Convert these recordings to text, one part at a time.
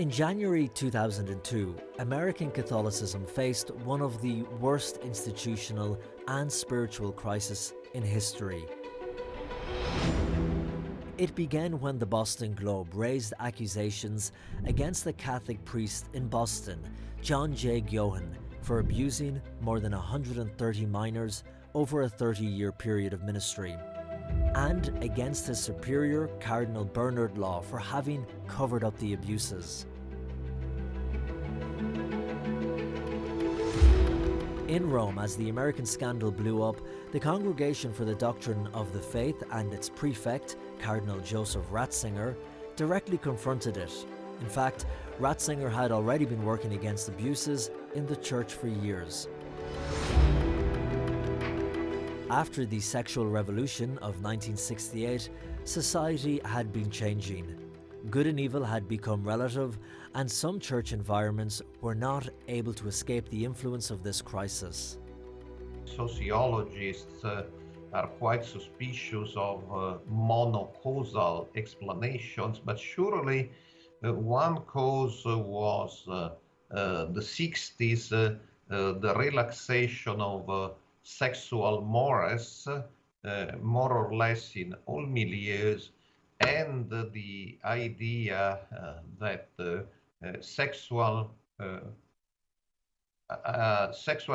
In January 2002, American Catholicism faced one of the worst institutional and spiritual crises in history. It began when the Boston Globe raised accusations against the Catholic priest in Boston, John J. Gänswein, for abusing more than 130 minors over a 30-year period of ministry, and against his superior, Cardinal Bernard Law, for having covered up the abuses. In Rome, as the American scandal blew up, the Congregation for the Doctrine of the Faith and its prefect, Cardinal Joseph Ratzinger, directly confronted it. In fact, Ratzinger had already been working against abuses in the church for years. After the sexual revolution of 1968, society had been changing. Good and evil had become relative, and some church environments were not able to escape the influence of this crisis. Sociologists are quite suspicious of monocausal explanations, but surely one cause was the 60s, the relaxation of sexual mores, more or less in all milieus, and the idea that sexual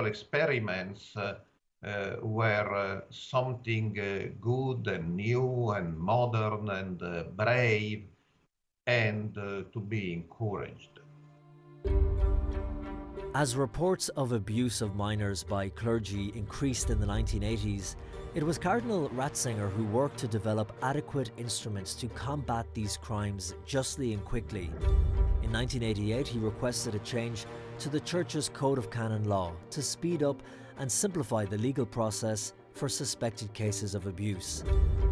experiments were something good and new and modern and brave and to be encouraged. As reports of abuse of minors by clergy increased in the 1980s, it was Cardinal Ratzinger who worked to develop adequate instruments to combat these crimes justly and quickly. In 1988, he requested a change to the Church's Code of Canon Law to speed up and simplify the legal process for suspected cases of abuse.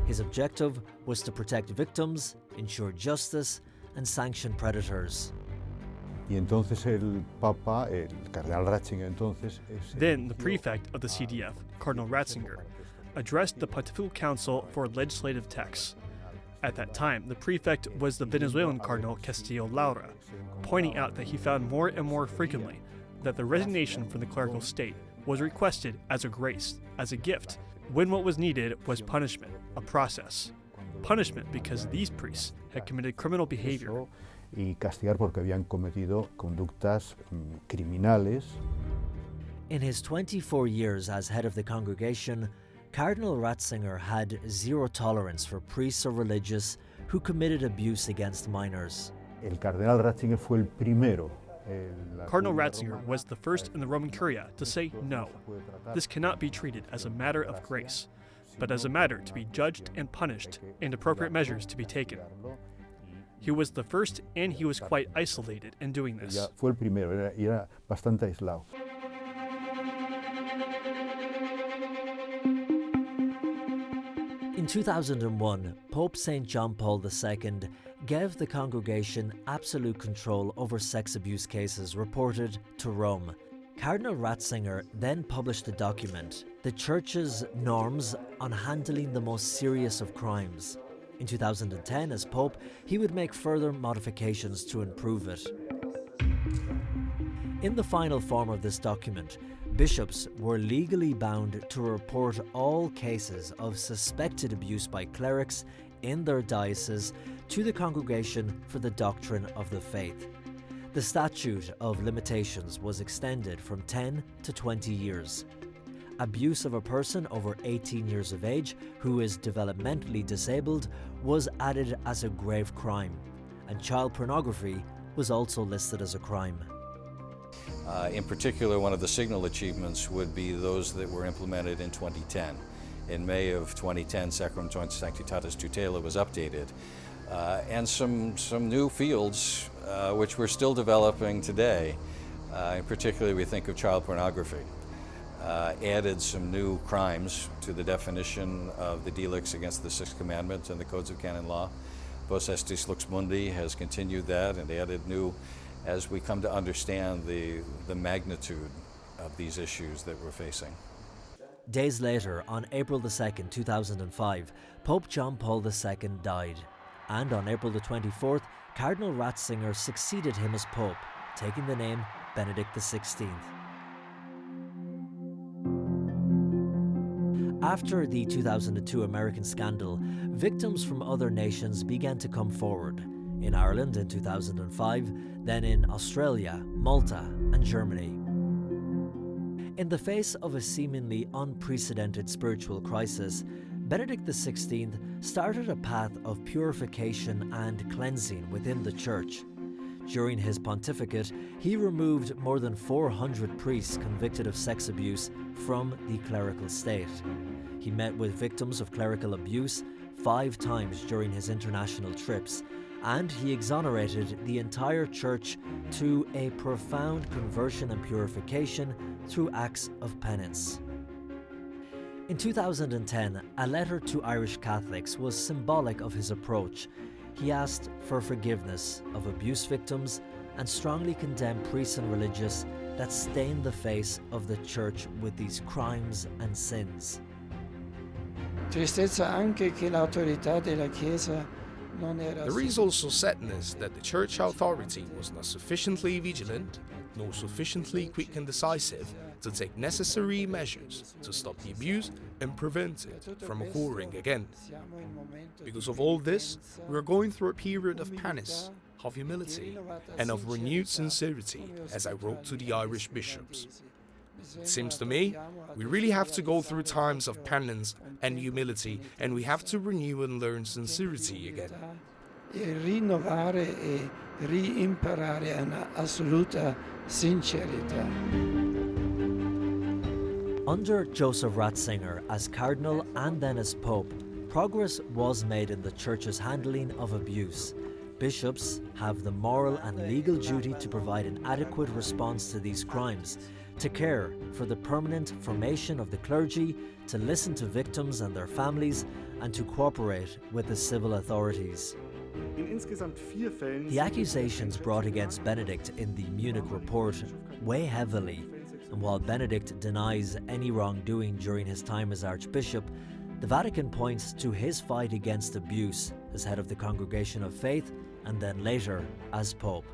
His objective was to protect victims, ensure justice, and sanction predators. Then the prefect of the CDF, Cardinal Ratzinger, addressed the Pontifical Council for Legislative Texts. At that time, the prefect was the Venezuelan Cardinal Castillo Laura, pointing out that he found more and more frequently that the resignation from the clerical state was requested as a grace, as a gift, when what was needed was punishment, a process. Punishment because these priests had committed criminal behavior. Y castigar porque habían cometido conductas criminales. In his 24 years as head of the congregation, Cardinal Ratzinger had zero tolerance for priests or religious who committed abuse against minors. El Cardenal Ratzinger fue el primero. Cardinal Ratzinger was the first in the Roman Curia to say no. This cannot be treated as a matter of grace, but as a matter to be judged and punished and appropriate measures to be taken. He was the first, and he was quite isolated in doing this. Fue el primero, era bastante aislado. In 2001, Pope St. John Paul II gave the congregation absolute control over sex abuse cases reported to Rome. Cardinal Ratzinger then published a document, the Church's norms on handling the most serious of crimes. In 2010, as Pope, he would make further modifications to improve it. In the final form of this document, bishops were legally bound to report all cases of suspected abuse by clerics in their diocese to the Congregation for the Doctrine of the Faith. The statute of limitations was extended from 10 to 20 years. Abuse of a person over 18 years of age who is developmentally disabled was added as a grave crime, and child pornography was also listed as a crime. In particular, one of the signal achievements would be those that were implemented in 2010. In May of 2010, Sacrum Sanctitatis Tutela was updated, and some new fields which we're still developing today. In particular, we think of child pornography. Added some new crimes to the definition of the delicts against the Sixth Commandment and the Codes of Canon Law. Vos Estis Lux Mundi has continued that and added new, as we come to understand the magnitude of these issues that we're facing. Days later, on April 2nd, 2005, Pope John Paul II died. And on April the 24th, Cardinal Ratzinger succeeded him as Pope, taking the name Benedict XVI. After the 2002 American scandal, victims from other nations began to come forward. In Ireland in 2005, then in Australia, Malta, and Germany. In the face of a seemingly unprecedented spiritual crisis, Benedict XVI started a path of purification and cleansing within the Church. During his pontificate, he removed more than 400 priests convicted of sex abuse from the clerical state. He met with victims of clerical abuse 5 times during his international trips, and he exonerated the entire Church to a profound conversion and purification through acts of penance. In 2010, a letter to Irish Catholics was symbolic of his approach. He asked for forgiveness of abuse victims and strongly condemned priests and religious that stained the face of the Church with these crimes and sins. Tristezza anche che l'autorità della Chiesa non era. There is also sadness that the Church authority was not sufficiently vigilant, nor sufficiently quick and decisive to take necessary measures to stop the abuse and prevent it from occurring again. Because of all this, we are going through a period of penance, of humility, and of renewed sincerity, as I wrote to the Irish bishops. It seems to me, we really have to go through times of penance and humility, and we have to renew and learn sincerity again. E rinnovare e reimparare una assoluta sincerità. Under Joseph Ratzinger as Cardinal and then as Pope, progress was made in the Church's handling of abuse. Bishops have the moral and legal duty to provide an adequate response to these crimes, to care for the permanent formation of the clergy, to listen to victims and their families, and to cooperate with the civil authorities. The accusations brought against Benedict in the Munich report weigh heavily, and while Benedict denies any wrongdoing during his time as Archbishop, the Vatican points to his fight against abuse as head of the Congregation of Faith and then later as Pope.